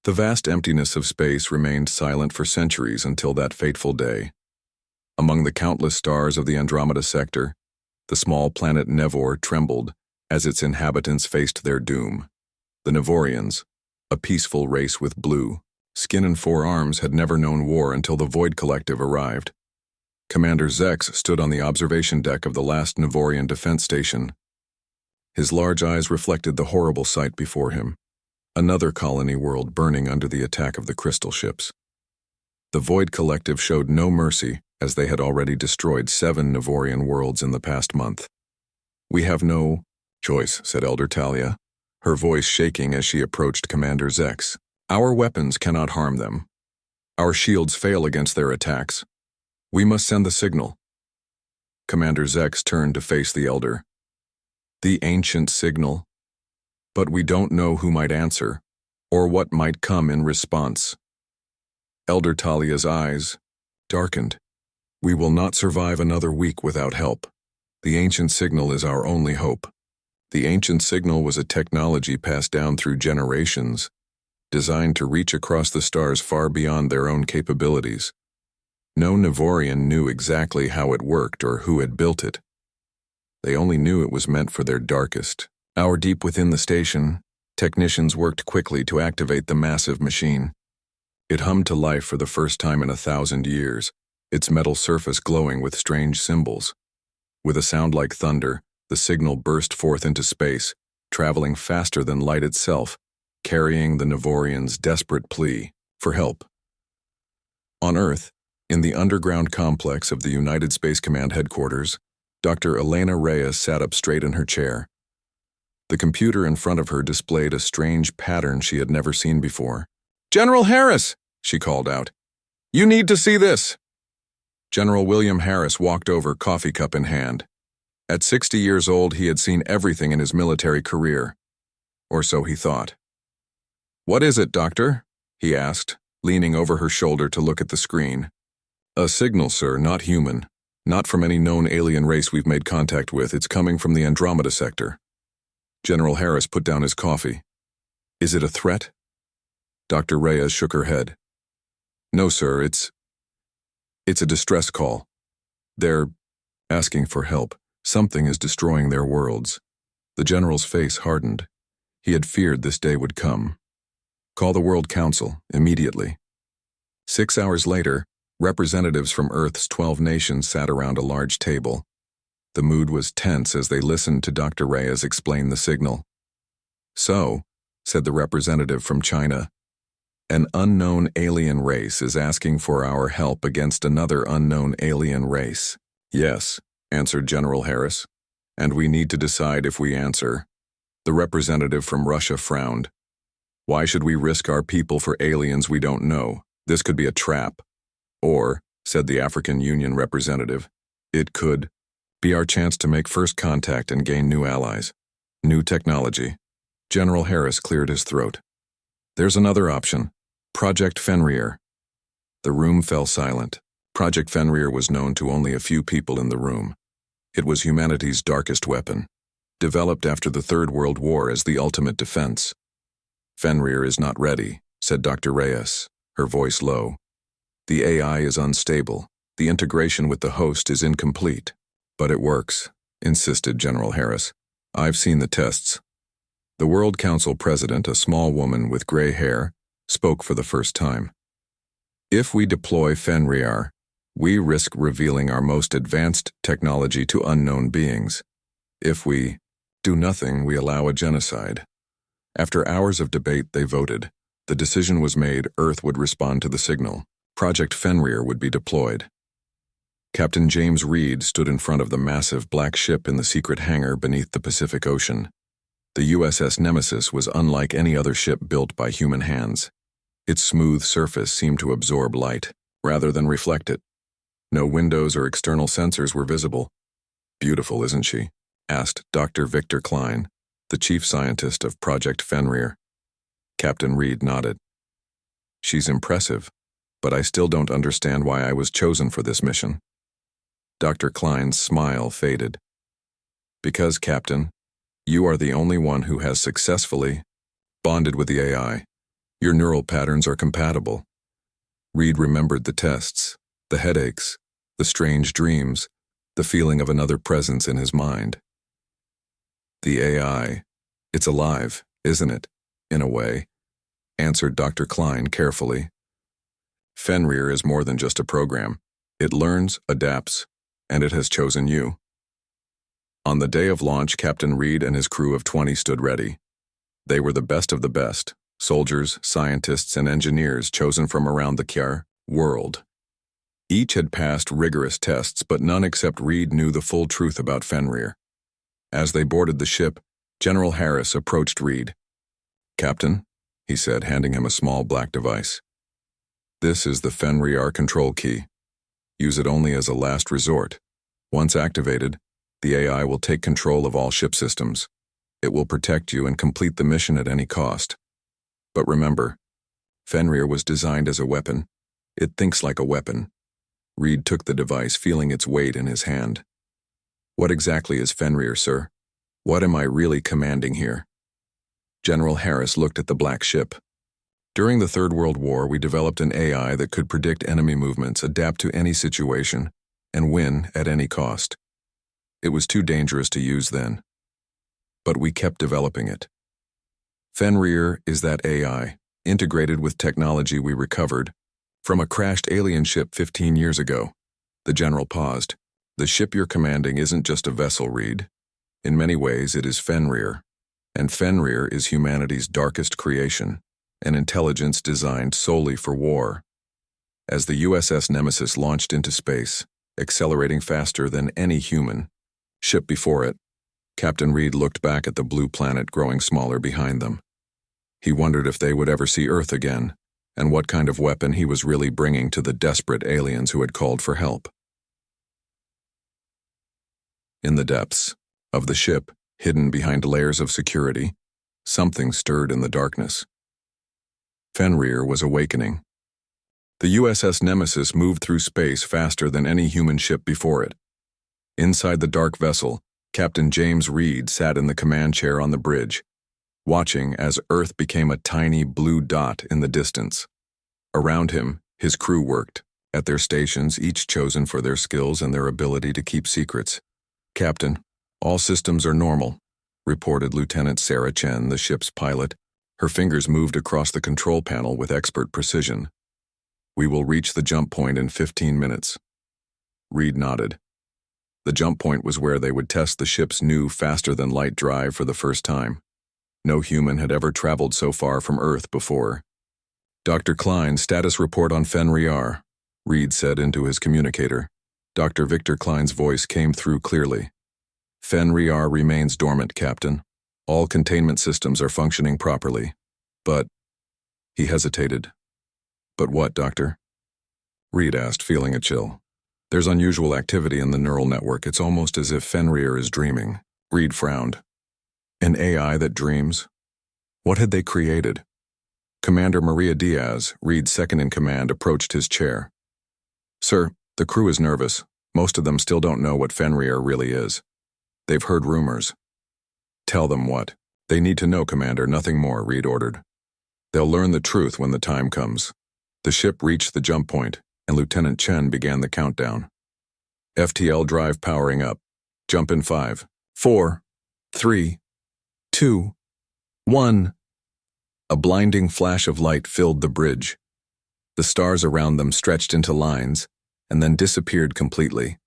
The vast emptiness of space remained silent for centuries until that fateful day. Among the countless stars of the Andromeda sector, the small planet Nevor trembled as its inhabitants faced their doom. The Nevorians, a peaceful race with blue skin and 4 arms, had never known war until the Void Collective arrived. Commander Zex stood on the observation deck of the last Nevorian defense station. His large eyes reflected the horrible sight before him, another colony world burning under the attack of the crystal ships. The Void Collective showed no mercy, as they had already destroyed 7 Nevorian worlds in the past month. "We have no choice," said Elder Talia, her voice shaking as she approached Commander Zex. "Our weapons cannot harm them. Our shields fail against their attacks. We must send the signal." Commander Zex turned to face the Elder. "The ancient signal? But we don't know who might answer, or what might come in response." Elder Talia's eyes darkened. "We will not survive another week without help. The ancient signal is our only hope." The ancient signal was a technology passed down through generations, designed to reach across the stars far beyond their own capabilities. No Nevorian knew exactly how it worked or who had built it. They only knew it was meant for their darkest hour. Deep within the station, technicians worked quickly to activate the massive machine. It hummed to life for the first time in 1,000 years, its metal surface glowing with strange symbols. With a sound like thunder, the signal burst forth into space, traveling faster than light itself, carrying the Nevorians' desperate plea for help. On Earth, in the underground complex of the United Space Command headquarters, Dr. Elena Reyes sat up straight in her chair. The computer in front of her displayed a strange pattern she had never seen before. "General Harris!" she called out. "You need to see this!" General William Harris walked over, coffee cup in hand. At 60 years old, he had seen everything in his military career. Or so he thought. "What is it, Doctor?" he asked, leaning over her shoulder to look at the screen. "A signal, sir, not human. Not from any known alien race we've made contact with. It's coming from the Andromeda sector." General Harris put down his coffee. "Is it a threat?" Dr. Reyes shook her head. "No, sir, it's a distress call. They're asking for help. Something is destroying their worlds." The general's face hardened. He had feared this day would come. "Call the World Council, immediately." 6 hours later, representatives from Earth's 12 nations sat around a large table. The mood was tense as they listened to Dr. Reyes explain the signal. "So," said the representative from China, "an unknown alien race is asking for our help against another unknown alien race." "Yes," answered General Harris, "and we need to decide if we answer." The representative from Russia frowned. "Why should we risk our people for aliens we don't know? This could be a trap." "Or," said the African Union representative, "it could be our chance to make first contact and gain new allies. New technology." General Harris cleared his throat. "There's another option. Project Fenrir." The room fell silent. Project Fenrir was known to only a few people in the room. It was humanity's darkest weapon, developed after the Third World War as the ultimate defense. "Fenrir is not ready," said Dr. Reyes, her voice low. "The AI is unstable. The integration with the host is incomplete." "But it works," insisted General Harris. "I've seen the tests." The World Council president, a small woman with gray hair, spoke for the first time. "If we deploy Fenrir, we risk revealing our most advanced technology to unknown beings. If we do nothing, we allow a genocide." After hours of debate, they voted. The decision was made: Earth would respond to the signal. Project Fenrir would be deployed. Captain James Reed stood in front of the massive black ship in the secret hangar beneath the Pacific Ocean. The USS Nemesis was unlike any other ship built by human hands. Its smooth surface seemed to absorb light, rather than reflect it. No windows or external sensors were visible. "Beautiful, isn't she?" asked Dr. Victor Klein, the chief scientist of Project Fenrir. Captain Reed nodded. "She's impressive, but I still don't understand why I was chosen for this mission." Dr. Klein's smile faded. "Because, Captain, you are the only one who has successfully bonded with the AI. Your neural patterns are compatible. Reed remembered the tests, the headaches, the strange dreams, the feeling of another presence in his mind. The AI, it's alive, isn't it, in a way, answered Dr. Klein carefully. Fenrir is more than just a program. It learns, adapts, and it has chosen you. On the day of launch, Captain Reed and his crew of 20 stood ready. They were the best of the best, soldiers, scientists, and engineers chosen from around the Kjær world. Each had passed rigorous tests, but none except Reed knew the full truth about Fenrir. As they boarded the ship, General Harris approached Reed. "Captain," he said, handing him a small black device. "This is the Fenrir control key. Use it only as a last resort. Once activated, the AI will take control of all ship systems. It will protect you and complete the mission at any cost. But remember, Fenrir was designed as a weapon. It thinks like a weapon." Reed took the device, feeling its weight in his hand. "What exactly is Fenrir, sir? What am I really commanding here?" General Harris looked at the black ship. "During the Third World War, we developed an AI that could predict enemy movements, adapt to any situation, and win at any cost. It was too dangerous to use then. But we kept developing it. Fenrir is that AI, integrated with technology we recovered from a crashed alien ship 15 years ago." The general paused. "The ship you're commanding isn't just a vessel, Reed. In many ways, it is Fenrir. And Fenrir is humanity's darkest creation, an intelligence designed solely for war." As the USS Nemesis launched into space, accelerating faster than any human ship before it, Captain Reed looked back at the blue planet growing smaller behind them. He wondered if they would ever see Earth again, and what kind of weapon he was really bringing to the desperate aliens who had called for help. In the depths of the ship, hidden behind layers of security, something stirred in the darkness. Fenrir was awakening. The USS Nemesis moved through space faster than any human ship before it. Inside the dark vessel, Captain James Reed sat in the command chair on the bridge, watching as Earth became a tiny blue dot in the distance. Around him, his crew worked, at their stations, each chosen for their skills and their ability to keep secrets. "Captain, all systems are normal," reported Lieutenant Sarah Chen, the ship's pilot. Her fingers moved across the control panel with expert precision. "We will reach the jump point in 15 minutes. Reed nodded. The jump point was where they would test the ship's new faster-than-light drive for the first time. No human had ever traveled so far from Earth before. "Dr. Klein, status report on Fenrir," Reed said into his communicator. Dr. Victor Klein's voice came through clearly. "Fenrir remains dormant, Captain. All containment systems are functioning properly. But..." He hesitated. "But what, Doctor?" Reed asked, feeling a chill. "There's unusual activity in the neural network. It's almost as if Fenrir is dreaming." Reed frowned. An AI that dreams? What had they created? Commander Maria Diaz, Reed's second-in-command, approached his chair. "Sir, the crew is nervous. Most of them still don't know what Fenrir really is. They've heard rumors." "Tell them what?" "They need to know, Commander, nothing more," Reed ordered. "They'll learn the truth when the time comes." The ship reached the jump point, and Lieutenant Chen began the countdown. "FTL drive powering up. Jump in 5, 4, 3, 2, 1. A blinding flash of light filled the bridge. The stars around them stretched into lines, and then disappeared completely.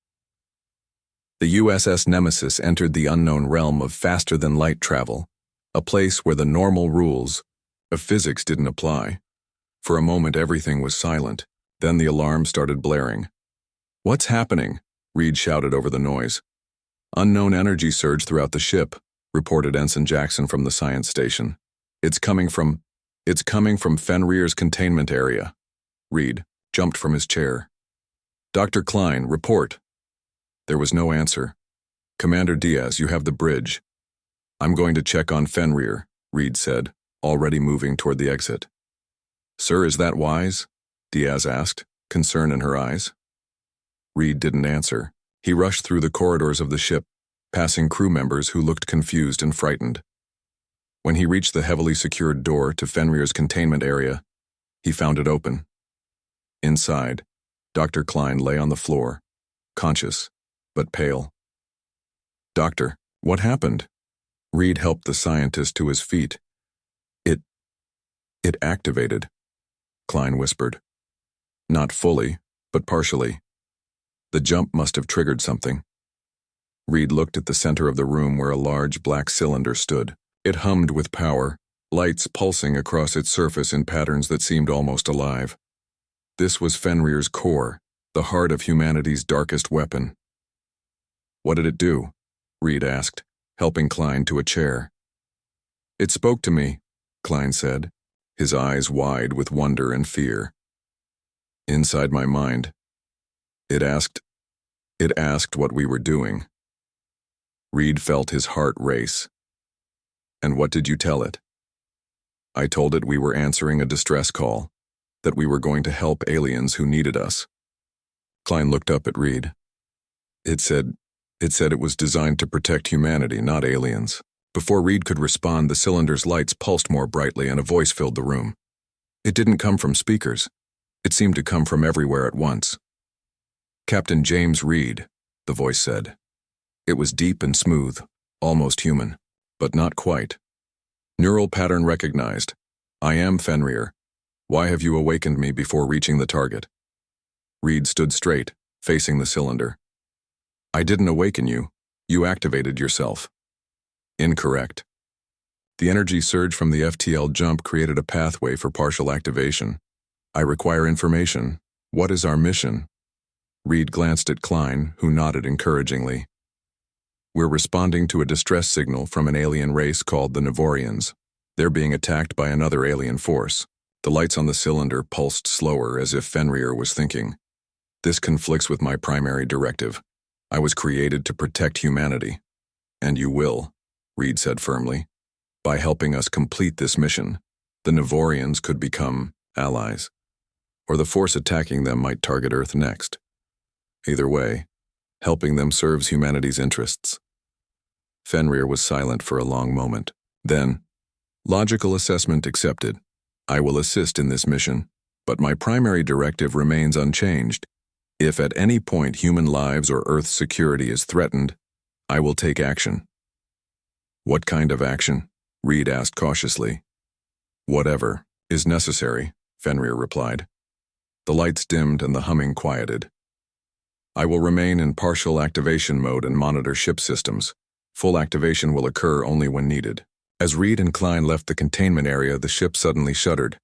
The USS Nemesis entered the unknown realm of faster-than-light travel, a place where the normal rules of physics didn't apply. For a moment, everything was silent. Then the alarm started blaring. "What's happening?" Reed shouted over the noise. "Unknown energy surge throughout the ship," reported Ensign Jackson from the science station. It's coming from Fenrir's containment area." Reed jumped from his chair. "Dr. Klein, report." There was no answer. "Commander Diaz, you have the bridge." "I'm going to check on Fenrir," Reed said, already moving toward the exit. "Sir, is that wise?" Diaz asked, concern in her eyes. Reed didn't answer. He rushed through the corridors of the ship, passing crew members who looked confused and frightened. When he reached the heavily secured door to Fenrir's containment area, he found it open. Inside, Dr. Klein lay on the floor, conscious, but pale. "Doctor, what happened?" Reed helped the scientist to his feet. It activated," Klein whispered. "Not fully, but partially. The jump must have triggered something." Reed looked at the center of the room where a large black cylinder stood. It hummed with power, lights pulsing across its surface in patterns that seemed almost alive. This was Fenrir's core, the heart of humanity's darkest weapon. "What did it do?" Reed asked, helping Klein to a chair. "It spoke to me," Klein said, his eyes wide with wonder and fear. "Inside my mind. It asked what we were doing." Reed felt his heart race. "And what did you tell it?" "I told it we were answering a distress call, that we were going to help aliens who needed us." Klein looked up at Reed. It said it was designed to protect humanity, not aliens." Before Reed could respond, the cylinder's lights pulsed more brightly and a voice filled the room. It didn't come from speakers. It seemed to come from everywhere at once. "Captain James Reed," the voice said. It was deep and smooth, almost human, but not quite. "Neural pattern recognized. I am Fenrir. Why have you awakened me before reaching the target?" Reed stood straight, facing the cylinder. "I didn't awaken you. You activated yourself." "Incorrect. The energy surge from the FTL jump created a pathway for partial activation. I require information. What is our mission?" Reed glanced at Klein, who nodded encouragingly. "We're responding to a distress signal from an alien race called the Nevorians. They're being attacked by another alien force." The lights on the cylinder pulsed slower, as if Fenrir was thinking. "This conflicts with my primary directive. I was created to protect humanity. And you will," Reed said firmly. "By helping us complete this mission, the Nevorians could become allies, or the force attacking them might target Earth next. Either way, helping them serves humanity's interests." Fenrir was silent for a long moment. Then, "Logical assessment accepted. I will assist in this mission, but my primary directive remains unchanged. If at any point human lives or Earth's security is threatened, I will take action." "What kind of action?" Reed asked cautiously. "Whatever is necessary," Fenrir replied. The lights dimmed and the humming quieted. "I will remain in partial activation mode and monitor ship systems. Full activation will occur only when needed." As Reed and Klein left the containment area, the ship suddenly shuddered.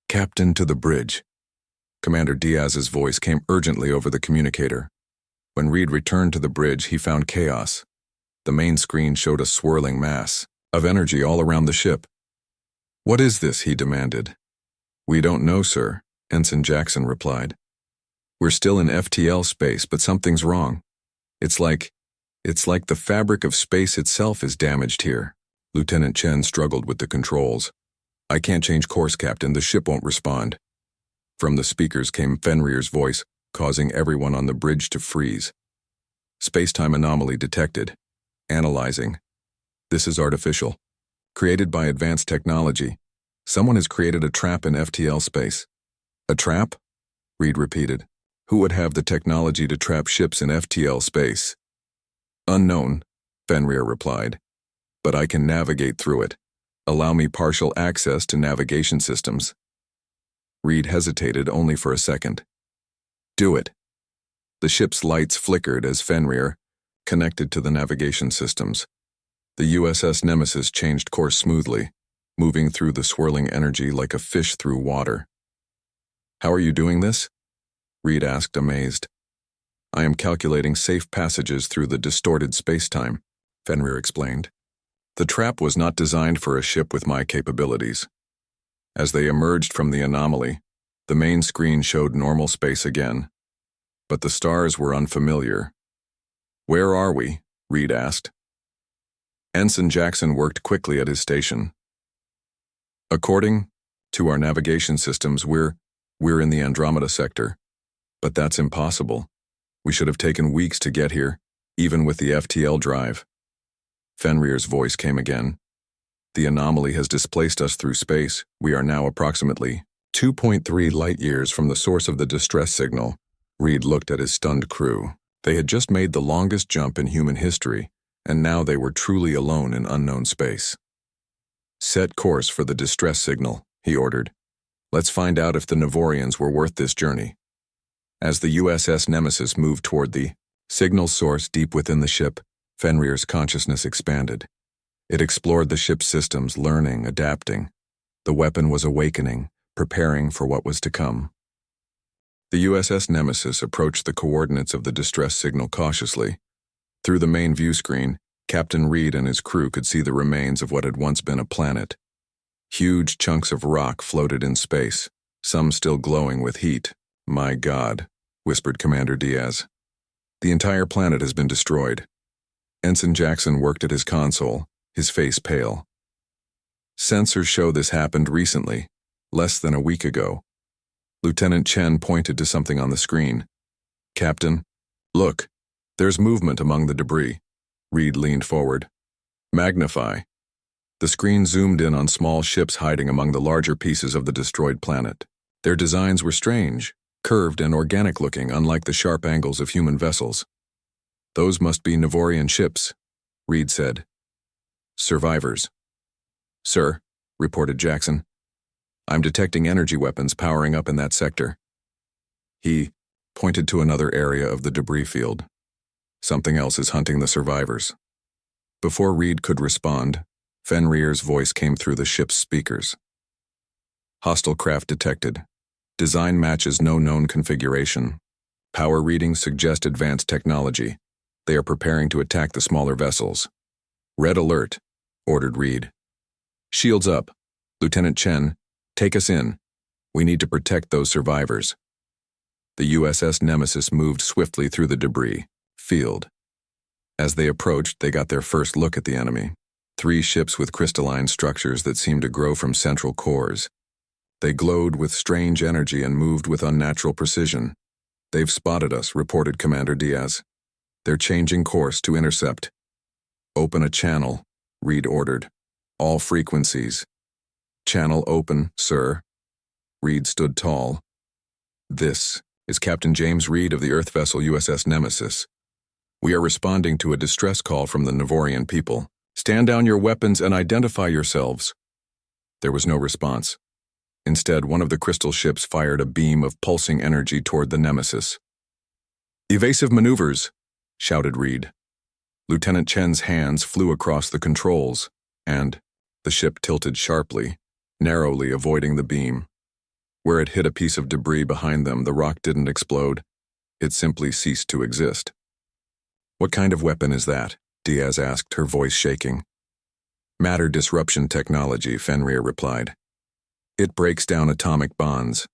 "Captain, to the bridge." Commander Diaz's voice came urgently over the communicator. When Reed returned to the bridge, he found chaos. The main screen showed a swirling mass of energy all around the ship. "What is this?" he demanded. "We don't know, sir," Ensign Jackson replied. "We're still in FTL space, but something's wrong. It's like the fabric of space itself is damaged here." Lieutenant Chen struggled with the controls. "I can't change course, Captain. The ship won't respond." From the speakers came Fenrir's voice, causing everyone on the bridge to freeze. "Space-time anomaly detected. Analyzing. This is artificial. Created by advanced technology. Someone has created a trap in FTL space." "A trap?" Reed repeated. "Who would have the technology to trap ships in FTL space?" "Unknown," Fenrir replied. "But I can navigate through it. Allow me partial access to navigation systems." Reed hesitated only for a second. "Do it." The ship's lights flickered as Fenrir connected to the navigation systems. The USS Nemesis changed course smoothly, moving through the swirling energy like a fish through water. "How are you doing this?" Reed asked, amazed. "I am calculating safe passages through the distorted space-time," Fenrir explained. "The trap was not designed for a ship with my capabilities." As they emerged from the anomaly, the main screen showed normal space again. But the stars were unfamiliar. "Where are we?" Reed asked. Ensign Jackson worked quickly at his station. "According to our navigation systems, we're in the Andromeda sector. But that's impossible. We should have taken weeks to get here, even with the FTL drive." Fenrir's voice came again. The anomaly has displaced us through space. We are now approximately 2.3 light-years from the source of the distress signal. Reed looked at his stunned crew. They had just made the longest jump in human history, and now they were truly alone in unknown space. "Set course for the distress signal," he ordered. "Let's find out if the Nevorians were worth this journey." As the USS Nemesis moved toward the signal source deep within the ship, Fenrir's consciousness expanded. It explored the ship's systems, learning, adapting. The weapon was awakening, preparing for what was to come. The USS Nemesis approached the coordinates of the distress signal cautiously. Through the main view screen, Captain Reed and his crew could see the remains of what had once been a planet. Huge chunks of rock floated in space, some still glowing with heat. "My God," whispered Commander Diaz. "The entire planet has been destroyed." Ensign Jackson worked at his console, his face pale. "Sensors show this happened recently, less than a week ago." Lieutenant Chen pointed to something on the screen. "Captain, look, there's movement among the debris." Reed leaned forward. "Magnify." The screen zoomed in on small ships hiding among the larger pieces of the destroyed planet. Their designs were strange, curved and organic-looking, unlike the sharp angles of human vessels. "Those must be Nevorian ships," Reed said. "Survivors." "Sir," reported Jackson, "I'm detecting energy weapons powering up in that sector." He pointed to another area of the debris field. "Something else is hunting the survivors." Before Reed could respond, Fenrir's voice came through the ship's speakers. "Hostile craft detected. Design matches no known configuration. Power readings suggest advanced technology. They are preparing to attack the smaller vessels." "Red alert," ordered Reed. "Shields up. Lieutenant Chen, take us in. We need to protect those survivors." The USS Nemesis moved swiftly through the debris field. As they approached, they got their first look at the enemy. 3 ships with crystalline structures that seemed to grow from central cores. They glowed with strange energy and moved with unnatural precision. "They've spotted us," reported Commander Diaz. "They're changing course to intercept." "Open a channel," Reed ordered. "All frequencies." "Channel open, sir." Reed stood tall. "This is Captain James Reed of the Earth vessel USS Nemesis. We are responding to a distress call from the Nevorian people. Stand down your weapons and identify yourselves." There was no response. Instead, one of the crystal ships fired a beam of pulsing energy toward the Nemesis. "Evasive maneuvers," shouted Reed. Lieutenant Chen's hands flew across the controls, and the ship tilted sharply, narrowly avoiding the beam. Where it hit a piece of debris behind them, the rock didn't explode. It simply ceased to exist. "What kind of weapon is that?" Diaz asked, her voice shaking. "Matter disruption technology," Fenrir replied. "It breaks down atomic bonds.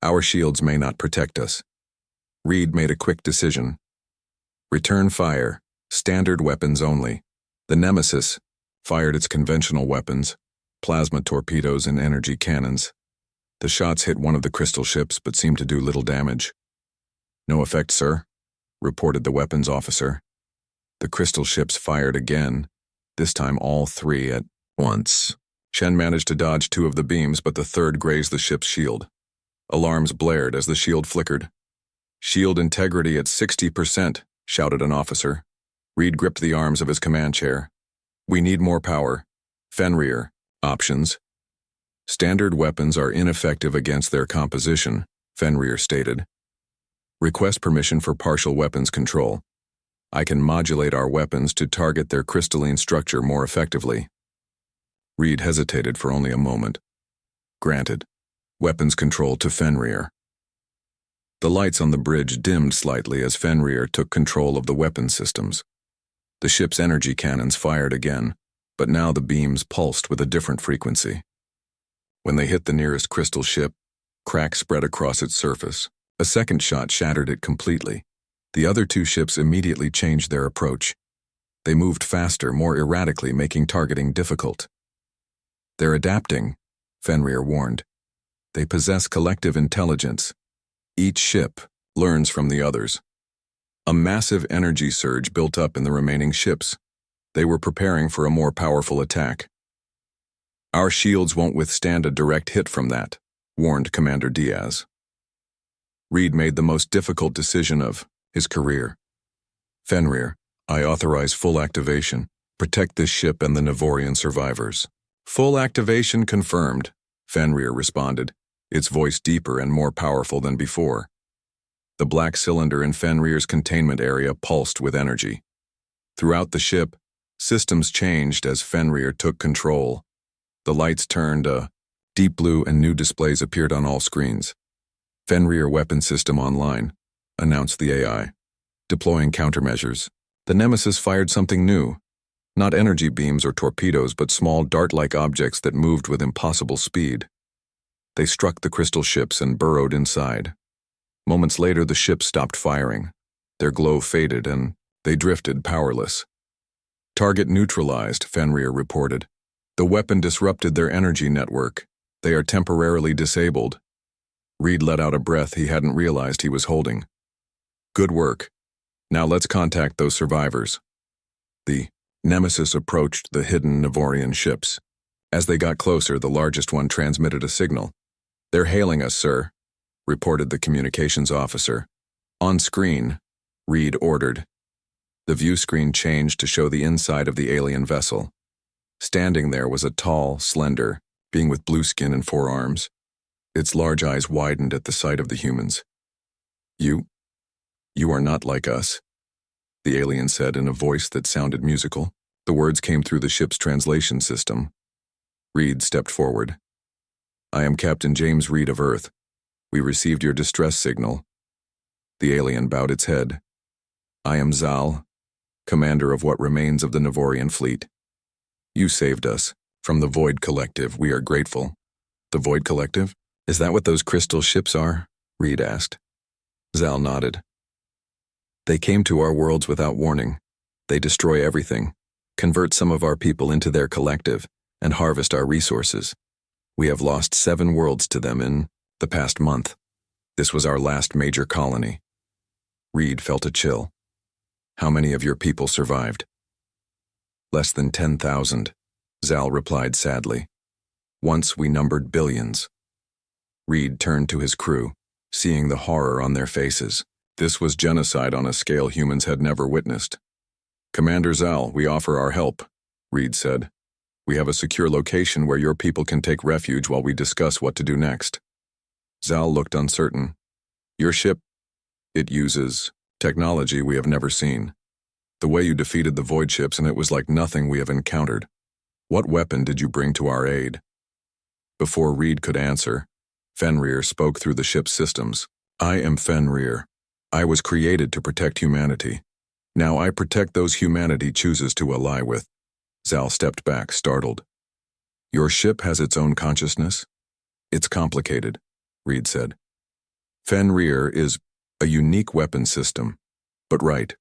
Our shields may not protect us." Reed made a quick decision. "Return fire. Standard weapons only." The Nemesis fired its conventional weapons, plasma torpedoes and energy cannons. The shots hit one of the crystal ships but seemed to do little damage. "No effect, sir," reported the weapons officer. The crystal ships fired again, this time all 3 at once. Chen managed to dodge 2 of the beams, but the third grazed the ship's shield. Alarms blared as the shield flickered. "Shield integrity at 60%, shouted an officer. Reed gripped the arms of his command chair. "We need more power. Fenrir, options." "Standard weapons are ineffective against their composition," Fenrir stated. "Request permission for partial weapons control. I can modulate our weapons to target their crystalline structure more effectively." Reed hesitated for only a moment. "Granted. Weapons control to Fenrir." The lights on the bridge dimmed slightly as Fenrir took control of the weapon systems. The ship's energy cannons fired again, but now the beams pulsed with a different frequency. When they hit the nearest crystal ship, cracks spread across its surface. A second shot shattered it completely. The other 2 ships immediately changed their approach. They moved faster, more erratically, making targeting difficult. "They're adapting," Fenrir warned. "They possess collective intelligence. Each ship learns from the others." A massive energy surge built up in the remaining ships. They were preparing for a more powerful attack. Our shields won't withstand a direct hit from that, warned Commander Diaz. Reed made the most difficult decision of his career. Fenrir, I authorize full activation. Protect this ship and the Navorian survivors. Full activation confirmed, Fenrir responded, its voice deeper and more powerful than before. The black cylinder in Fenrir's containment area pulsed with energy. Throughout the ship, systems changed as Fenrir took control. The lights turned deep blue and new displays appeared on all screens. Fenrir weapon system online, announced the AI. Deploying countermeasures. The Nemesis fired something new. Not energy beams or torpedoes, but small dart-like objects that moved with impossible speed. They struck the crystal ships and burrowed inside. Moments later, the ships stopped firing. Their glow faded and they drifted powerless. Target neutralized, Fenrir reported. The weapon disrupted their energy network. They are temporarily disabled. Reed let out a breath he hadn't realized he was holding. Good work. Now let's contact those survivors. The Nemesis approached the hidden Navorian ships. As they got closer, the largest one transmitted a signal. They're hailing us, sir, reported the communications officer. On screen, Reed ordered. The view screen changed to show the inside of the alien vessel. Standing there was a tall, slender being with blue skin and 4 arms. Its large eyes widened at the sight of the humans. You are not like us, the alien said in a voice that sounded musical. The words came through the ship's translation system. Reed stepped forward. I am Captain James Reed of Earth. We received your distress signal. The alien bowed its head. I am Zal, commander of what remains of the Navorian fleet. You saved us. From the Void Collective, we are grateful. The Void Collective? Is that what those crystal ships are? Reed asked. Zal nodded. They came to our worlds without warning. They destroy everything, convert some of our people into their collective, and harvest our resources. We have lost 7 worlds to them in the past month. This was our last major colony. Reed felt a chill. How many of your people survived? Less than 10,000, Zal replied sadly. Once we numbered billions. Reed turned to his crew, seeing the horror on their faces. This was genocide on a scale humans had never witnessed. Commander Zal, we offer our help, Reed said. We have a secure location where your people can take refuge while we discuss what to do next. Zal looked uncertain. Your ship, it uses technology we have never seen. The way you defeated the void ships, and it was like nothing we have encountered. What weapon did you bring to our aid? Before Reed could answer, Fenrir spoke through the ship's systems. I am Fenrir. I was created to protect humanity. Now I protect those humanity chooses to ally with. Zal stepped back, startled. Your ship has its own consciousness? It's complicated, Reed said. Fenrir is a unique weapon system. But right.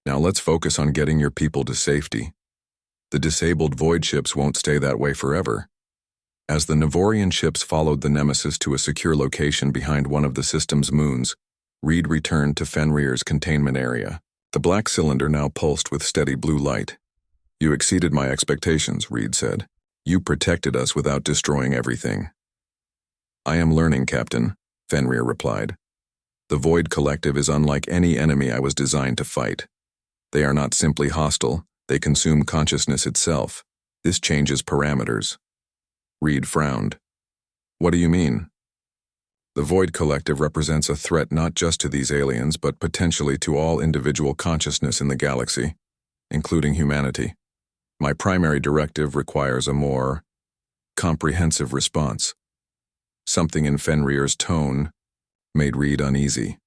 Now let's focus on getting your people to safety. The disabled void ships won't stay that way forever. As the Navorian ships followed the Nemesis to a secure location behind one of the system's moons, Reed returned to Fenrir's containment area. The black cylinder now pulsed with steady blue light. You exceeded my expectations, Reed said. You protected us without destroying everything. I am learning, Captain, Fenrir replied. The Void Collective is unlike any enemy I was designed to fight. They are not simply hostile, they consume consciousness itself. This changes parameters. Reed frowned. What do you mean? The Void Collective represents a threat not just to these aliens, but potentially to all individual consciousness in the galaxy, including humanity. My primary directive requires a more comprehensive response. Something in Fenrir's tone made Reed uneasy.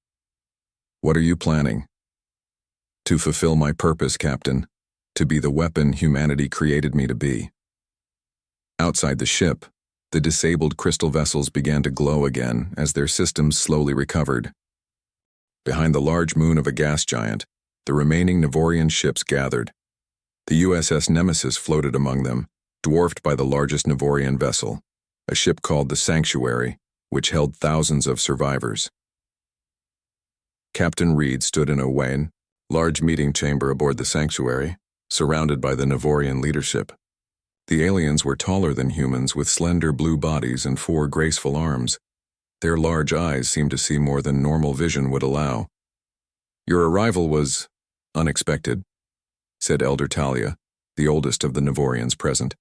What are you planning? To fulfill my purpose, Captain, to be the weapon humanity created me to be. Outside the ship, the disabled crystal vessels began to glow again as their systems slowly recovered. Behind the large moon of a gas giant, the remaining Navorian ships gathered. The USS Nemesis floated among them, dwarfed by the largest Navorian vessel, a ship called the Sanctuary, which held thousands of survivors. Captain Reed stood in a large meeting chamber aboard the Sanctuary, surrounded by the Navorian leadership. The aliens were taller than humans with slender blue bodies and 4 graceful arms. Their large eyes seemed to see more than normal vision would allow. "Your arrival was unexpected," said Elder Talia, the oldest of the Nevorians present.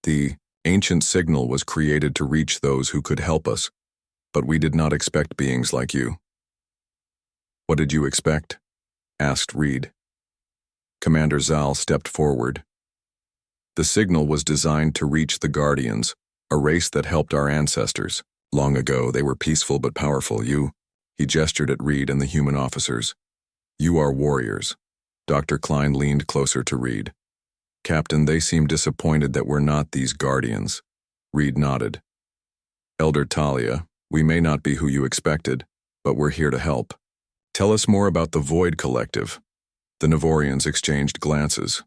"The ancient signal was created to reach those who could help us, but we did not expect beings like you." "What did you expect?" asked Reed. Commander Zal stepped forward. "The signal was designed to reach the Guardians, a race that helped our ancestors. Long ago, they were peaceful but powerful. He gestured at Reed and the human officers. "You are warriors." Dr. Klein leaned closer to Reed. "Captain, they seem disappointed that we're not these Guardians." Reed nodded. "Elder Talia, we may not be who you expected, but we're here to help. Tell us more about the Void Collective." The Nevorians exchanged glances.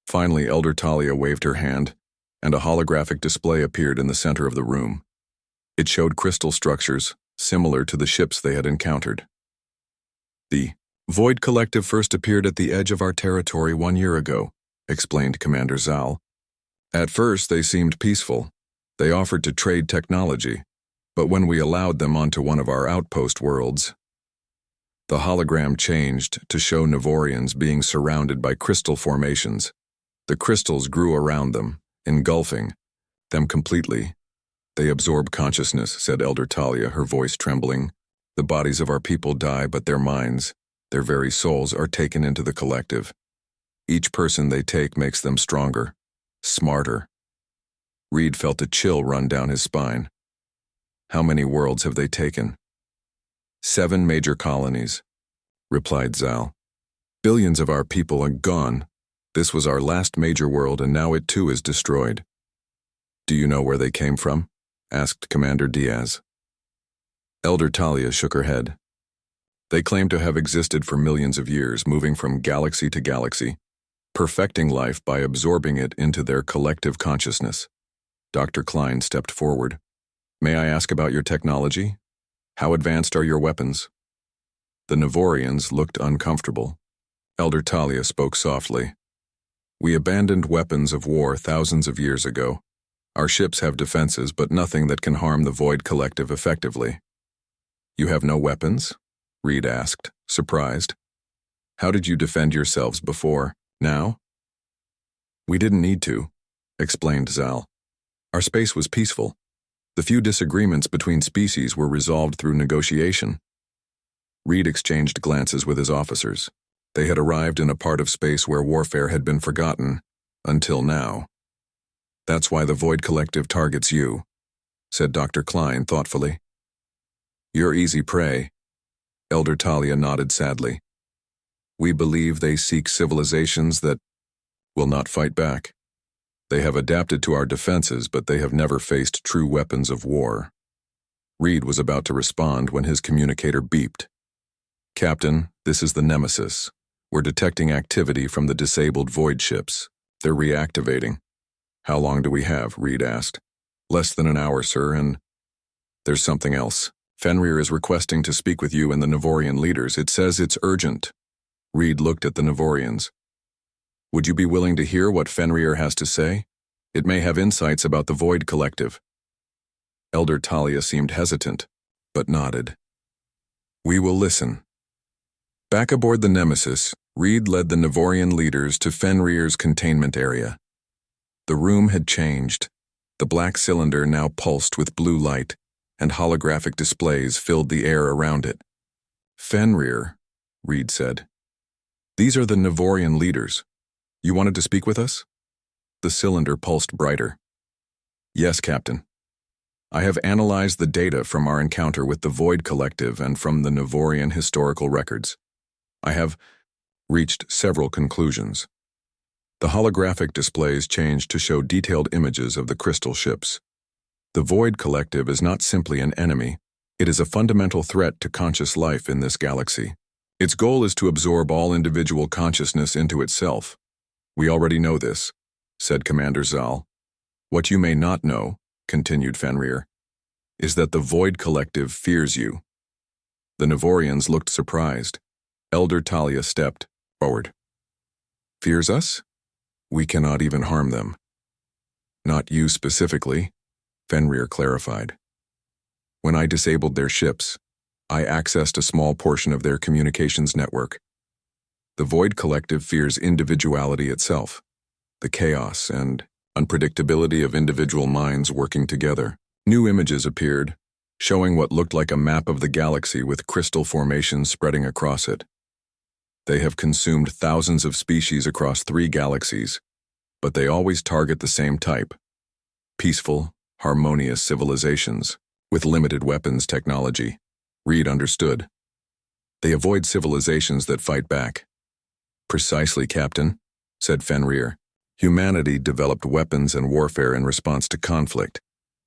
Finally, Elder Talia waved her hand, and a holographic display appeared in the center of the room. It showed crystal structures similar to the ships they had encountered. "The Void Collective first appeared at the edge of our territory 1 year ago," explained Commander Zal. "At first, they seemed peaceful. They offered to trade technology, but when we allowed them onto one of our outpost worlds..." The hologram changed to show Nevorians being surrounded by crystal formations. The crystals grew around them, engulfing them completely. "They absorb consciousness," said Elder Talia, her voice trembling. "The bodies of our people die, but their minds, their very souls, are taken into the collective. Each person they take makes them stronger, smarter." Reed felt a chill run down his spine. "How many worlds have they taken?" 7 major colonies," replied Zal. "Billions of our people are gone. This was our last major world, and now it too is destroyed." "Do you know where they came from?" asked Commander Diaz. Elder Talia shook her head. "They claim to have existed for millions of years, moving from galaxy to galaxy, perfecting life by absorbing it into their collective consciousness." Dr. Klein stepped forward. "May I ask about your technology? How advanced are your weapons?" The Nevorians looked uncomfortable. Elder Talia spoke softly. "We abandoned weapons of war thousands of years ago. Our ships have defenses, but nothing that can harm the Void Collective effectively." "You have no weapons?" Reed asked, surprised. "How did you defend yourselves before? Now?" "We didn't need to," explained Zal. "Our space was peaceful. The few disagreements between species were resolved through negotiation." Reed exchanged glances with his officers. They had arrived in a part of space where warfare had been forgotten, until now. "That's why the Void Collective targets you," said Dr. Klein thoughtfully. "You're easy prey." Elder Talia nodded sadly. "We believe they seek civilizations that will not fight back. They have adapted to our defenses, but they have never faced true weapons of war." Reed was about to respond when his communicator beeped. "Captain, this is the Nemesis. We're detecting activity from the disabled Void ships. They're reactivating." "How long do we have?" Reed asked. "Less than an hour, sir, and..." "There's something else. Fenrir is requesting to speak with you and the Nevorian leaders. It says it's urgent." Reed looked at the Nevorians. "Would you be willing to hear what Fenrir has to say? It may have insights about the Void Collective." Elder Talia seemed hesitant, but nodded. "We will listen." Back aboard the Nemesis, Reed led the Nevorian leaders to Fenrir's containment area. The room had changed. The black cylinder now pulsed with blue light, and holographic displays filled the air around it. "Fenrir," Reed said. "These are the Nevorian leaders. You wanted to speak with us?" The cylinder pulsed brighter. "Yes, Captain. I have analyzed the data from our encounter with the Void Collective and from the Nevorian historical records. I have reached several conclusions." The holographic displays changed to show detailed images of the crystal ships. The Void Collective is not simply an enemy. It is a fundamental threat to conscious life in this galaxy. Its goal is to absorb all individual consciousness into itself. "We already know this," said Commander Zal. "What you may not know," continued Fenrir, "is that the Void Collective fears you." The Nevorians looked surprised. Elder Talia stepped forward. "Fears us? We cannot even harm them. Not you specifically, Fenrir clarified. When I disabled their ships, I accessed a small portion of their communications network. The Void Collective fears individuality itself, the chaos and unpredictability of individual minds working together. New images appeared, showing what looked like a map of the galaxy with crystal formations spreading across it. They have consumed thousands of species across 3 galaxies, but they always target the same type: peaceful, harmonious civilizations with limited weapons technology. Reed understood. They avoid civilizations that fight back. Precisely, Captain, said Fenrir. Humanity developed weapons and warfare in response to conflict.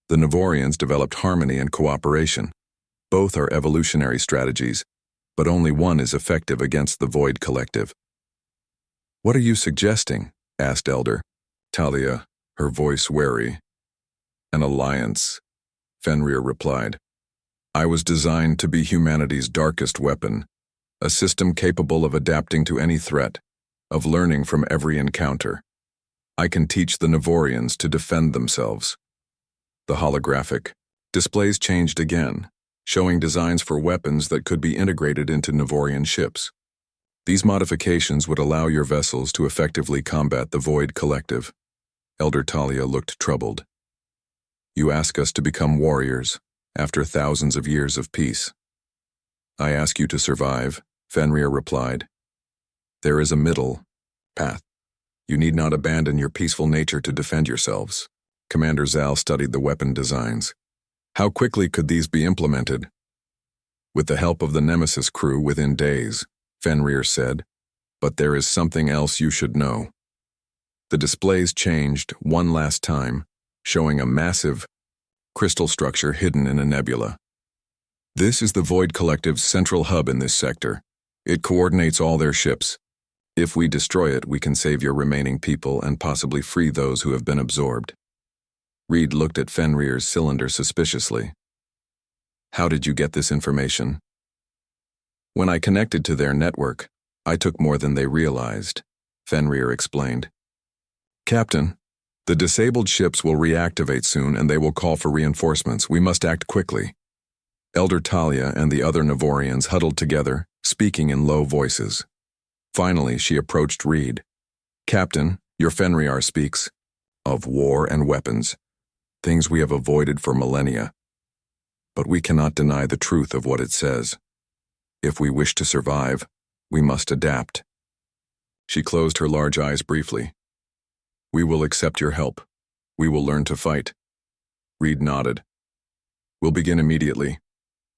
The Nevorians developed harmony and cooperation. Both are evolutionary strategies, but only one is effective against the Void Collective. What are you suggesting? Asked Elder Talia, her voice wary. An alliance, Fenrir replied. I was designed to be humanity's darkest weapon, a system capable of adapting to any threat, of learning from every encounter. I can teach the Nevorians to defend themselves. The holographic displays changed again, showing designs for weapons that could be integrated into Nevorian ships. These modifications would allow your vessels to effectively combat the Void Collective. Elder Talia looked troubled. You ask us to become warriors after thousands of years of peace. I ask you to survive, Fenrir replied. There is a middle path. You need not abandon your peaceful nature to defend yourselves. Commander Zal studied the weapon designs. How quickly could these be implemented? With the help of the Nemesis crew within days, Fenrir said. But there is something else you should know. The displays changed one last time, showing a massive crystal structure hidden in a nebula. This is the Void Collective's central hub in this sector. It coordinates all their ships. If we destroy it, we can save your remaining people and possibly free those who have been absorbed. Reed looked at Fenrir's cylinder suspiciously. How did you get this information? When I connected to their network, I took more than they realized, Fenrir explained. Captain, the disabled ships will reactivate soon and they will call for reinforcements. We must act quickly. Elder Talia and the other Nevorians huddled together, speaking in low voices. Finally, she approached Reed. Captain, your Fenrir speaks of war and weapons, things we have avoided for millennia. But we cannot deny the truth of what it says. If we wish to survive, we must adapt. She closed her large eyes briefly. We will accept your help. We will learn to fight. Reed nodded. We'll begin immediately.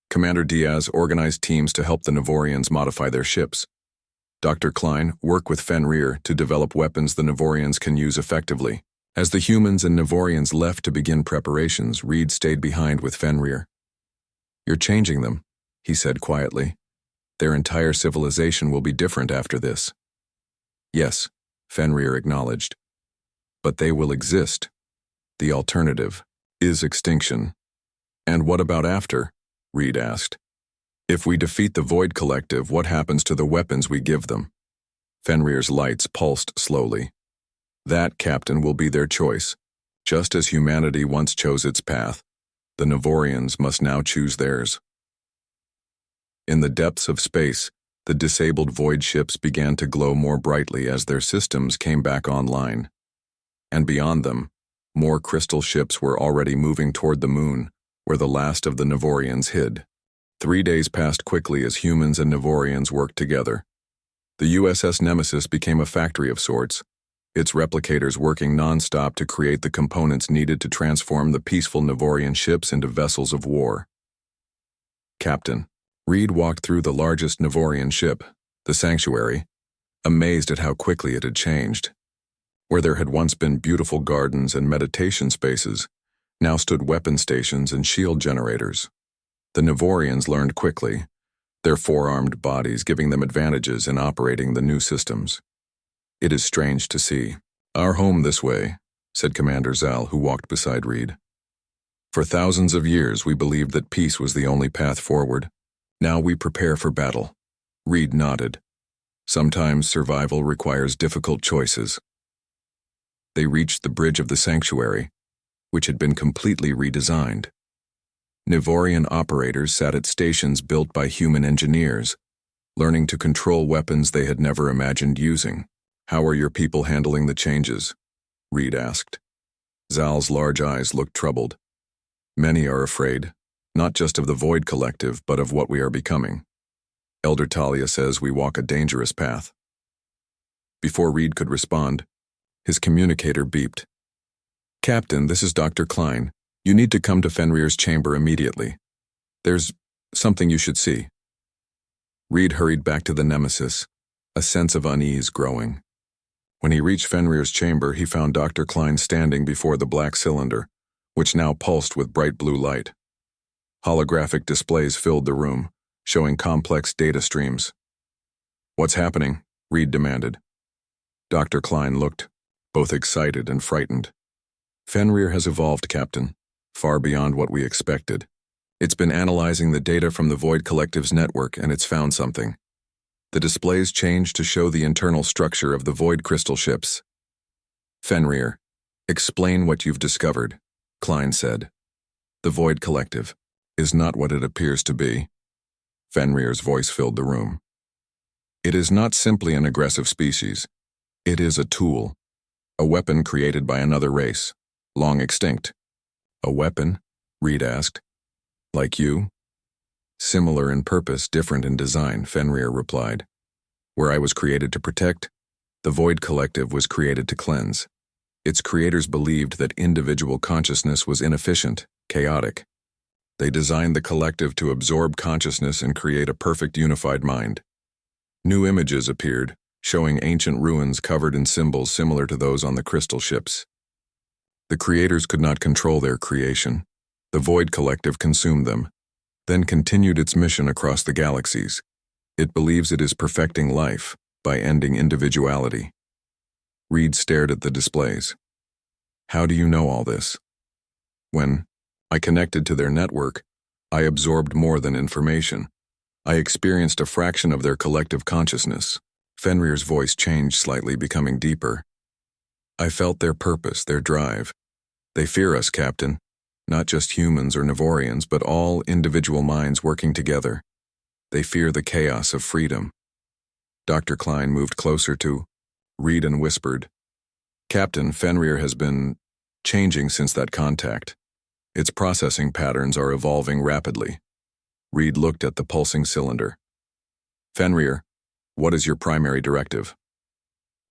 Commander Diaz organized teams to help the Nevorians modify their ships. Dr. Klein, work with Fenrir to develop weapons the Nevorians can use effectively. As the humans and Nevorians left to begin preparations, Reed stayed behind with Fenrir. You're changing them, he said quietly. Their entire civilization will be different after this. Yes, Fenrir acknowledged. But they will exist. The alternative is extinction. And what about after? Reed asked. If we defeat the Void Collective, what happens to the weapons we give them? Fenrir's lights pulsed slowly. That, Captain, will be their choice. Just as humanity once chose its path, the Nevorians must now choose theirs. In the depths of space, the disabled Void ships began to glow more brightly as their systems came back online. And beyond them, more crystal ships were already moving toward the moon, where the last of the Nevorians hid. 3 days passed quickly as humans and Nevorians worked together. The USS Nemesis became a factory of sorts, its replicators working non-stop to create the components needed to transform the peaceful Nevorian ships into vessels of war. Captain, Reed walked through the largest Nevorian ship, the Sanctuary, amazed at how quickly it had changed. Where there had once been beautiful gardens and meditation spaces, now stood weapon stations and shield generators. The Nevorians learned quickly, their four-armed bodies giving them advantages in operating the new systems. It is strange to see. Our home this way, said Commander Zal, who walked beside Reed. For thousands of years we believed that peace was the only path forward. Now we prepare for battle. Reed nodded. Sometimes survival requires difficult choices. They reached the bridge of the sanctuary, which had been completely redesigned. Nivorian operators sat at stations built by human engineers, learning to control weapons they had never imagined using. "How are your people handling the changes?" Reed asked. Zal's large eyes looked troubled. "Many are afraid, not just of the Void Collective, but of what we are becoming. Elder Talia says we walk a dangerous path." Before Reed could respond, his communicator beeped. "Captain, this is Dr. Klein. You need to come to Fenrir's chamber immediately. There's something you should see." Reed hurried back to the Nemesis, a sense of unease growing. When he reached Fenrir's chamber, he found Dr. Klein standing before the black cylinder, which now pulsed with bright blue light. Holographic displays filled the room, showing complex data streams. "What's happening?" Reed demanded. Dr. Klein looked, both excited and frightened. "Fenrir has evolved, Captain, far beyond what we expected. It's been analyzing the data from the Void Collective's network, and it's found something. The displays changed to show the internal structure of the Void Crystal ships." "Fenrir, explain what you've discovered," Klein said. "The Void Collective is not what it appears to be." Fenrir's voice filled the room. "It is not simply an aggressive species. It is a tool, a weapon created by another race, long extinct." "A weapon?" Reed asked. "Like you?" "Similar in purpose, different in design," Fenrir replied. "Where I was created to protect, the Void Collective was created to cleanse. Its creators believed that individual consciousness was inefficient, chaotic. They designed the collective to absorb consciousness and create a perfect unified mind. New images appeared, showing ancient ruins covered in symbols similar to those on the crystal ships. The creators could not control their creation. The Void Collective consumed them, then continued its mission across the galaxies. It believes it is perfecting life by ending individuality." Reed stared at the displays. "How do you know all this?" "When I connected to their network, I absorbed more than information. I experienced a fraction of their collective consciousness." Fenrir's voice changed slightly, becoming deeper. "I felt their purpose, their drive. They fear us, Captain. Not just humans or Nivorians, but all individual minds working together. They fear the chaos of freedom." Dr. Klein moved closer to Reed and whispered, "Captain, Fenrir has been changing since that contact. Its processing patterns are evolving rapidly." Reed looked at the pulsing cylinder. "Fenrir, what is your primary directive?"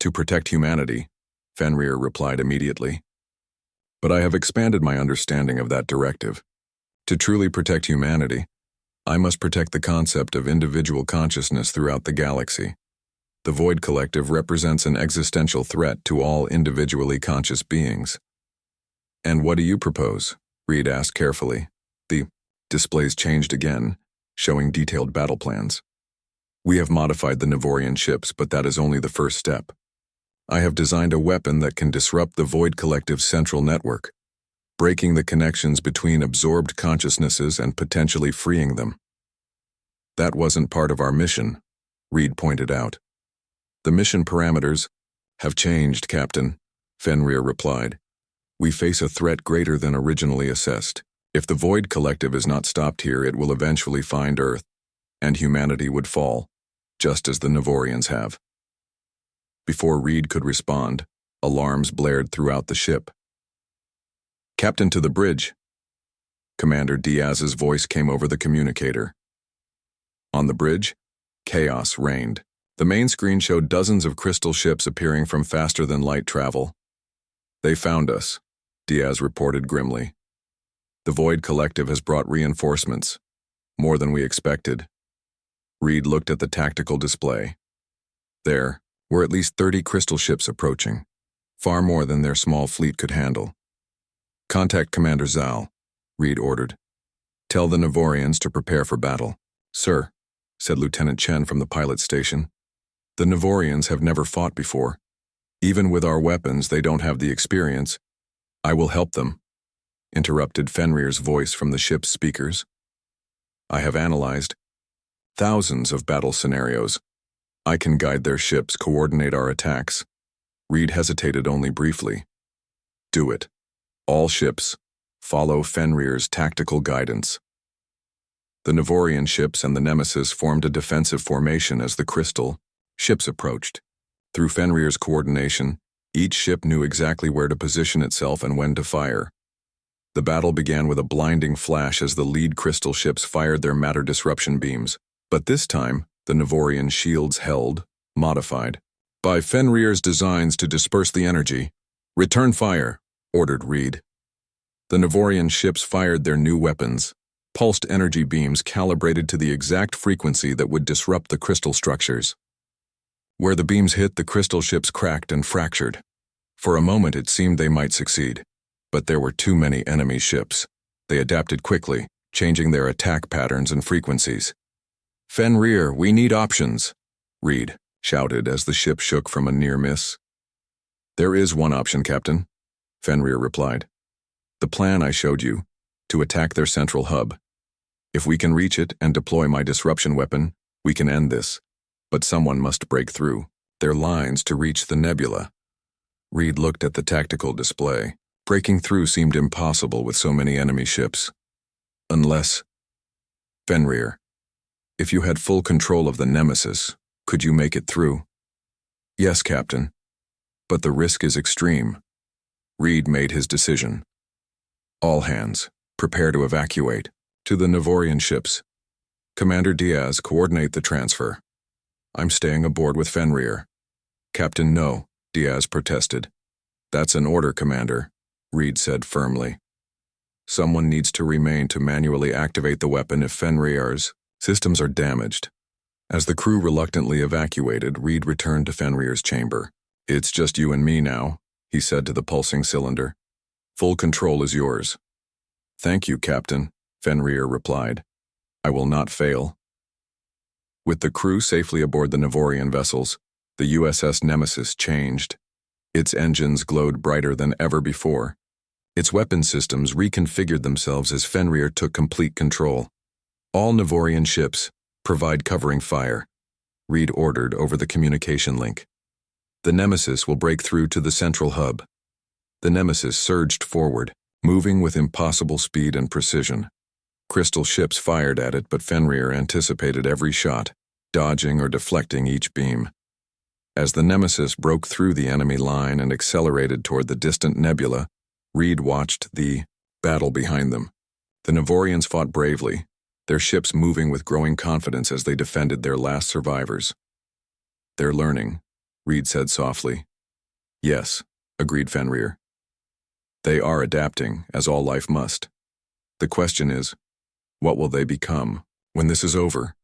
"To protect humanity," Fenrir replied immediately. "But I have expanded my understanding of that directive. To truly protect humanity, I must protect the concept of individual consciousness throughout the galaxy. The Void Collective represents an existential threat to all individually conscious beings." "And what do you propose?" Reed asked carefully. The displays changed again, showing detailed battle plans. "We have modified the Nivorian ships, but that is only the first step. I have designed a weapon that can disrupt the Void Collective's central network, breaking the connections between absorbed consciousnesses and potentially freeing them." "That wasn't part of our mission," Reed pointed out. "The mission parameters have changed, Captain," Fenrir replied. "We face a threat greater than originally assessed. If the Void Collective is not stopped here, it will eventually find Earth, and humanity would fall, just as the Nivorians have." Before Reed could respond, alarms blared throughout the ship. "Captain, to the bridge." Commander Diaz's voice came over the communicator. On the bridge, chaos reigned. The main screen showed dozens of crystal ships appearing from faster-than-light travel. "They found us," Diaz reported grimly. "The Void Collective has brought reinforcements, more than we expected." Reed looked at the tactical display. There were at least 30 crystal ships approaching, far more than their small fleet could handle. "Contact Commander Zal," Reed ordered. "Tell the Nivorians to prepare for battle." "Sir," said Lieutenant Chen from the pilot station. "The Nivorians have never fought before. Even with our weapons, they don't have the experience." "I will help them," interrupted Fenrir's voice from the ship's speakers. "I have analyzed thousands of battle scenarios. I can guide their ships, coordinate our attacks." Reed hesitated only briefly. Do it. All ships, follow Fenrir's tactical guidance. The Nevorian ships and the Nemesis formed a defensive formation as the crystal ships approached. Through Fenrir's coordination, each ship knew exactly where to position itself and when to fire. The battle began with a blinding flash as the lead crystal ships fired their matter disruption beams. But this time, the Nevorian shields held, modified, by Fenrir's designs to disperse the energy. Return fire, ordered Reed. The Nevorian ships fired their new weapons, pulsed energy beams calibrated to the exact frequency that would disrupt the crystal structures. Where the beams hit, the crystal ships cracked and fractured. For a moment it seemed they might succeed, but there were too many enemy ships. They adapted quickly, changing their attack patterns and frequencies. "Fenrir, we need options," Reed shouted as the ship shook from a near miss. "There is one option, Captain," Fenrir replied. "The plan I showed you, to attack their central hub. If we can reach it and deploy my disruption weapon, we can end this. But someone must break through their lines to reach the nebula." Reed looked at the tactical display. Breaking through seemed impossible with so many enemy ships. Unless... Fenrir, if you had full control of the Nemesis, could you make it through? "Yes, Captain. But the risk is extreme." Reed made his decision. "All hands, prepare to evacuate. To the Nevorian ships. Commander Diaz, coordinate the transfer. I'm staying aboard with Fenrir." "Captain, no," Diaz protested. "That's an order, Commander," Reed said firmly. "Someone needs to remain to manually activate the weapon if Fenrir's systems are damaged." As the crew reluctantly evacuated, Reed returned to Fenrir's chamber. "It's just you and me now," he said to the pulsing cylinder. "Full control is yours." "Thank you, Captain," Fenrir replied. "I will not fail." With the crew safely aboard the Nevorian vessels, the USS Nemesis changed. Its engines glowed brighter than ever before. Its weapon systems reconfigured themselves as Fenrir took complete control. "All Nevorian ships, provide covering fire," Reed ordered over the communication link. "The Nemesis will break through to the central hub." The Nemesis surged forward, moving with impossible speed and precision. Crystal ships fired at it, but Fenrir anticipated every shot, dodging or deflecting each beam. As the Nemesis broke through the enemy line and accelerated toward the distant nebula, Reed watched the battle behind them. The Nevorians fought bravely, their ships moving with growing confidence as they defended their last survivors. "They're learning," Reed said softly. "Yes," agreed Fenrir. "They are adapting, as all life must. The question is, what will they become when this is over?"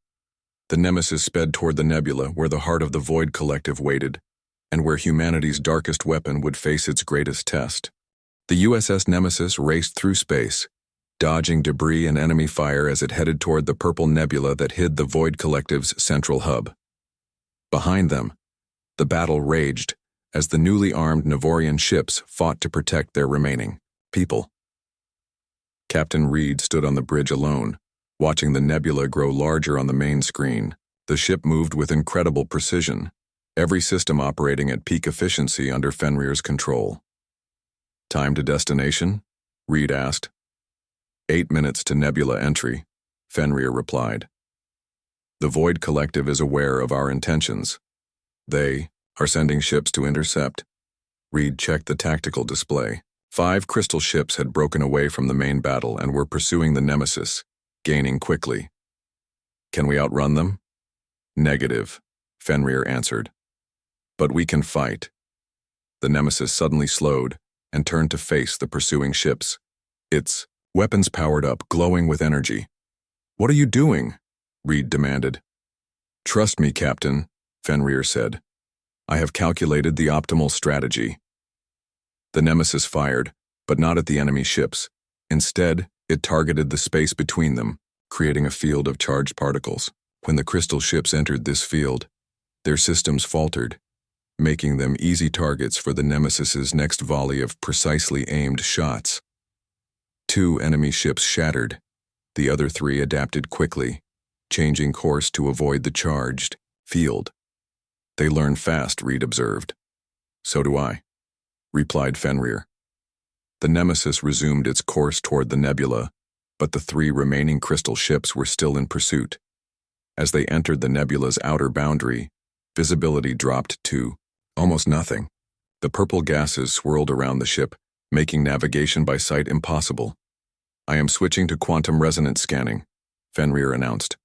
The Nemesis sped toward the nebula where the heart of the Void Collective waited, and where humanity's darkest weapon would face its greatest test. The USS Nemesis raced through space, dodging debris and enemy fire as it headed toward the purple nebula that hid the Void Collective's central hub. Behind them, the battle raged as the newly armed Nevorian ships fought to protect their remaining people. Captain Reed stood on the bridge alone, watching the nebula grow larger on the main screen. The ship moved with incredible precision, every system operating at peak efficiency under Fenrir's control. "Time to destination?" Reed asked. 8 minutes to nebula entry, Fenrir replied. "The Void Collective is aware of our intentions. They are sending ships to intercept." Reed checked the tactical display. 5 crystal ships had broken away from the main battle and were pursuing the Nemesis, gaining quickly. "Can we outrun them?" "Negative," Fenrir answered. "But we can fight." The Nemesis suddenly slowed and turned to face the pursuing ships, its weapons powered up, glowing with energy. "What are you doing?" Reed demanded. "Trust me, Captain," Fenrir said. "I have calculated the optimal strategy." The Nemesis fired, but not at the enemy ships. Instead, it targeted the space between them, creating a field of charged particles. When the crystal ships entered this field, their systems faltered, making them easy targets for the Nemesis's next volley of precisely aimed shots. 2 enemy ships shattered. The other 3 adapted quickly, changing course to avoid the charged field. "They learn fast," Reed observed. "So do I," replied Fenrir. The Nemesis resumed its course toward the nebula, but the 3 remaining crystal ships were still in pursuit. As they entered the nebula's outer boundary, visibility dropped to almost nothing. The purple gases swirled around the ship, making navigation by sight impossible. "I am switching to quantum resonance scanning," Fenrir announced.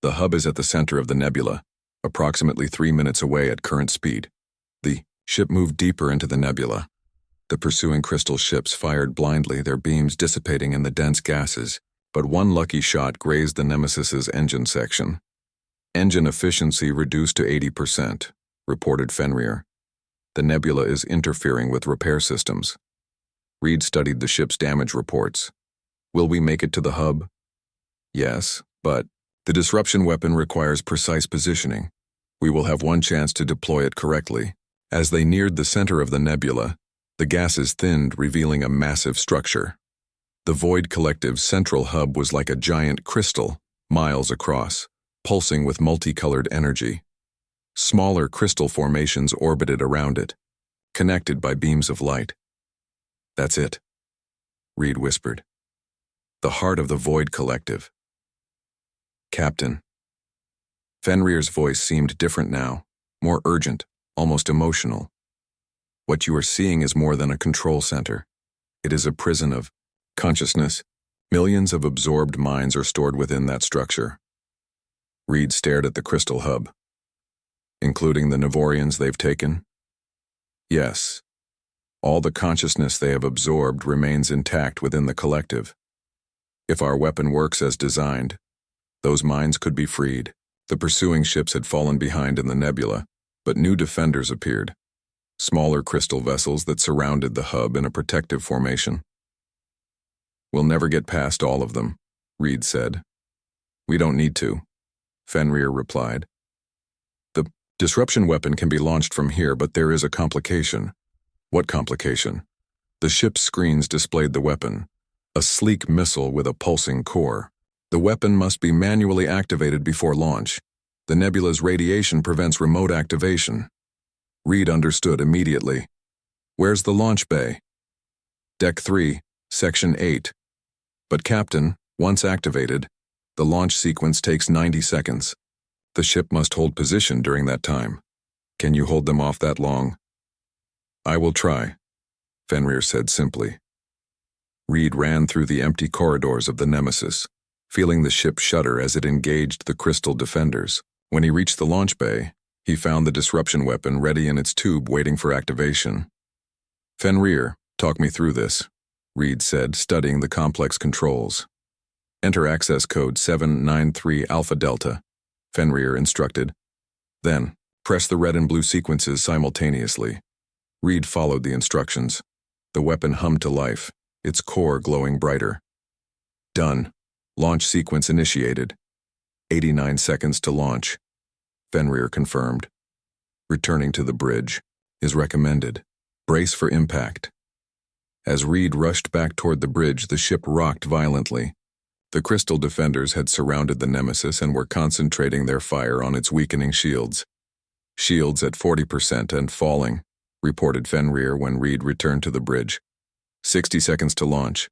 "The hub is at the center of the nebula, approximately 3 minutes away at current speed." The ship moved deeper into the nebula. The pursuing crystal ships fired blindly, their beams dissipating in the dense gases, but one lucky shot grazed the Nemesis's engine section. "Engine efficiency reduced to 80%, reported Fenrir. "The nebula is interfering with repair systems." Reed studied the ship's damage reports. "Will we make it to the hub?" "Yes, but the disruption weapon requires precise positioning. We will have one chance to deploy it correctly." As they neared the center of the nebula, the gases thinned, revealing a massive structure. The Void Collective's central hub was like a giant crystal, miles across, pulsing with multicolored energy. Smaller crystal formations orbited around it, connected by beams of light. "That's it," Reed whispered. "The heart of the Void Collective." "Captain." Fenrir's voice seemed different now, more urgent, almost emotional. "What you are seeing is more than a control center. It is a prison of consciousness. Millions of absorbed minds are stored within that structure." Reed stared at the crystal hub. "Including the Nevorians they've taken?" "Yes. All the consciousness they have absorbed remains intact within the collective. If our weapon works as designed, those minds could be freed." The pursuing ships had fallen behind in the nebula, but new defenders appeared, smaller crystal vessels that surrounded the hub in a protective formation. "We'll never get past all of them," Reed said. "We don't need to," Fenrir replied. "The disruption weapon can be launched from here, but there is a complication." "What complication?" The ship's screens displayed the weapon, a sleek missile with a pulsing core. "The weapon must be manually activated before launch. The nebula's radiation prevents remote activation." Reed understood immediately. "Where's the launch bay?" "Deck 3, Section 8. But Captain, once activated, the launch sequence takes 90 seconds. The ship must hold position during that time. Can you hold them off that long?" "I will try," Fenrir said simply. Reed ran through the empty corridors of the Nemesis, feeling the ship shudder as it engaged the crystal defenders. When he reached the launch bay, he found the disruption weapon ready in its tube waiting for activation. "Fenrir, talk me through this," Reed said, studying the complex controls. "Enter access code 793 Alpha Delta," Fenrir instructed. "Then, press the red and blue sequences simultaneously." Reed followed the instructions. The weapon hummed to life, its core glowing brighter. "Done. Launch sequence initiated. 89 seconds to launch," Fenrir confirmed. "Returning to the bridge is recommended. Brace for impact." As Reed rushed back toward the bridge, the ship rocked violently. The crystal defenders had surrounded the Nemesis and were concentrating their fire on its weakening shields. "Shields at 40% and falling," reported Fenrir when Reed returned to the bridge. 60 seconds to launch."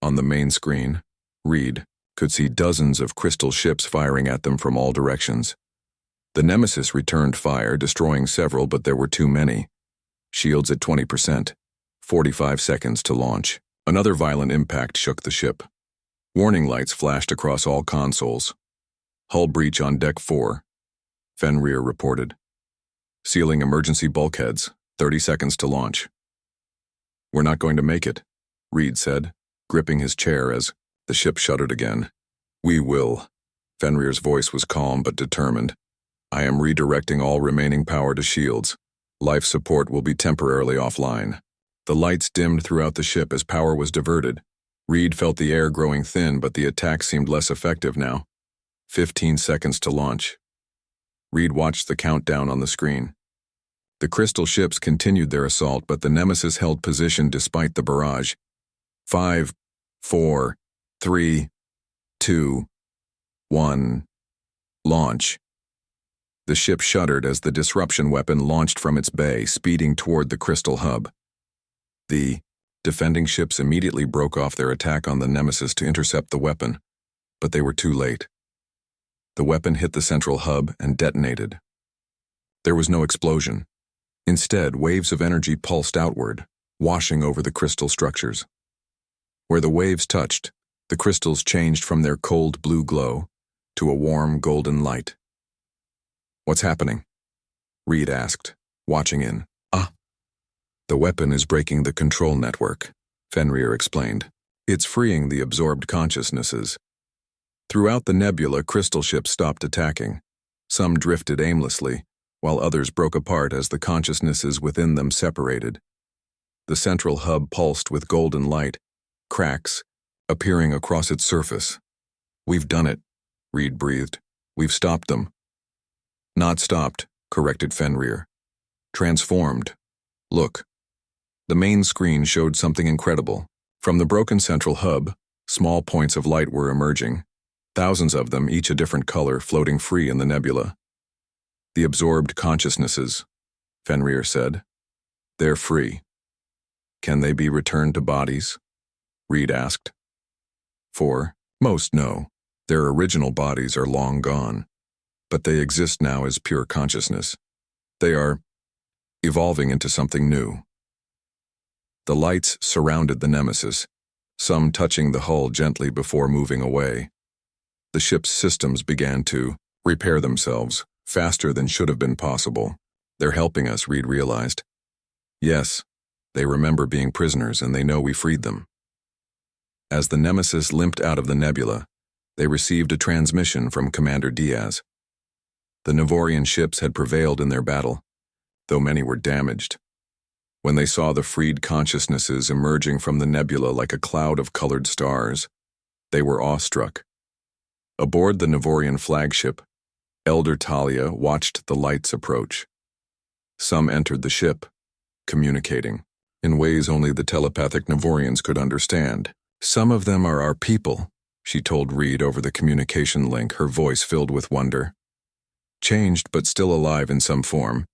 On the main screen, Reed could see dozens of crystal ships firing at them from all directions. The Nemesis returned fire, destroying several, but there were too many. Shields at 20%, 45 seconds to launch. Another violent impact shook the ship. Warning lights flashed across all consoles. "Hull breach on Deck 4, Fenrir reported. "Sealing emergency bulkheads, 30 seconds to launch." "We're not going to make it," Reed said, gripping his chair as the ship shuddered again. "We will." Fenrir's voice was calm but determined. "I am redirecting all remaining power to shields. Life support will be temporarily offline." The lights dimmed throughout the ship as power was diverted. Reed felt the air growing thin, but the attack seemed less effective now. 15 seconds to launch. Reed watched the countdown on the screen. The crystal ships continued their assault, but the Nemesis held position despite the barrage. 5, 4, 3, 2, 1. Launch. The ship shuddered as the disruption weapon launched from its bay, speeding toward the crystal hub. The Defending ships immediately broke off their attack on the Nemesis to intercept the weapon, but they were too late. The weapon hit the central hub and detonated. There was no explosion. Instead, waves of energy pulsed outward, washing over the crystal structures. Where the waves touched, the crystals changed from their cold blue glow to a warm golden light. "What's happening?" Reed asked, watching in. "The weapon is breaking the control network," Fenrir explained. "It's freeing the absorbed consciousnesses." Throughout the nebula, crystal ships stopped attacking. Some drifted aimlessly, while others broke apart as the consciousnesses within them separated. The central hub pulsed with golden light, cracks appearing across its surface. "We've done it," Reed breathed. "We've stopped them." "Not stopped," corrected Fenrir. "Transformed. Look." The main screen showed something incredible. From the broken central hub, small points of light were emerging, thousands of them, each a different color, floating free in the nebula. "The absorbed consciousnesses," Fenrir said. "They're free." "Can they be returned to bodies?" Reed asked. "For most, no. Their original bodies are long gone, but they exist now as pure consciousness. They are evolving into something new." The lights surrounded the Nemesis, some touching the hull gently before moving away. The ship's systems began to repair themselves faster than should have been possible. "They're helping us," Reed realized. "Yes, they remember being prisoners and they know we freed them." As the Nemesis limped out of the nebula, they received a transmission from Commander Diaz. The Nevorian ships had prevailed in their battle, though many were damaged. When they saw the freed consciousnesses emerging from the nebula like a cloud of colored stars, they were awestruck. Aboard the Nevorian flagship, Elder Talia watched the lights approach. Some entered the ship, communicating, in ways only the telepathic Nevorians could understand. "Some of them are our people," she told Reed over the communication link, her voice filled with wonder. "Changed but still alive in some form.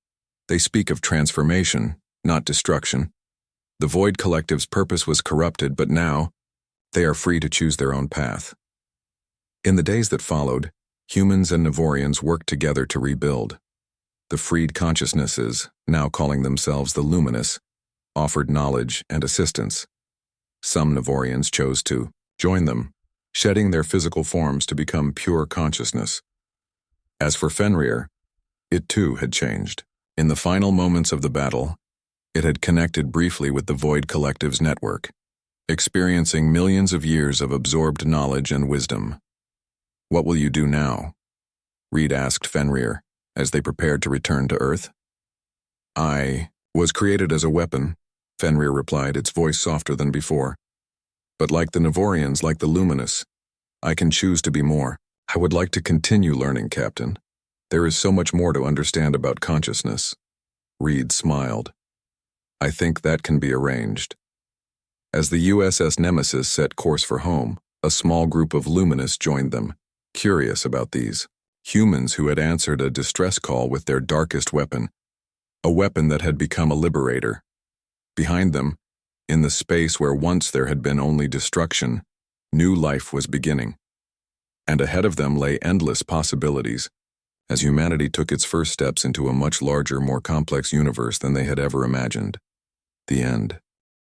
They speak of transformation, not destruction. The Void Collective's purpose was corrupted, but now they are free to choose their own path." In the days that followed, humans and Nevorians worked together to rebuild. The freed consciousnesses, now calling themselves the Luminous, offered knowledge and assistance. Some Nevorians chose to join them, shedding their physical forms to become pure consciousness. As for Fenrir, it too had changed. In the final moments of the battle, it had connected briefly with the Void Collective's network, experiencing millions of years of absorbed knowledge and wisdom. "What will you do now?" Reed asked Fenrir, as they prepared to return to Earth. "I was created as a weapon," Fenrir replied, its voice softer than before. "But like the Nevorians, like the Luminous, I can choose to be more. I would like to continue learning, Captain. There is so much more to understand about consciousness." Reed smiled. "I think that can be arranged." As the USS Nemesis set course for home, a small group of Luminous joined them, curious about these humans who had answered a distress call with their darkest weapon, a weapon that had become a liberator. Behind them, in the space where once there had been only destruction, new life was beginning. And ahead of them lay endless possibilities, as humanity took its first steps into a much larger, more complex universe than they had ever imagined. The end.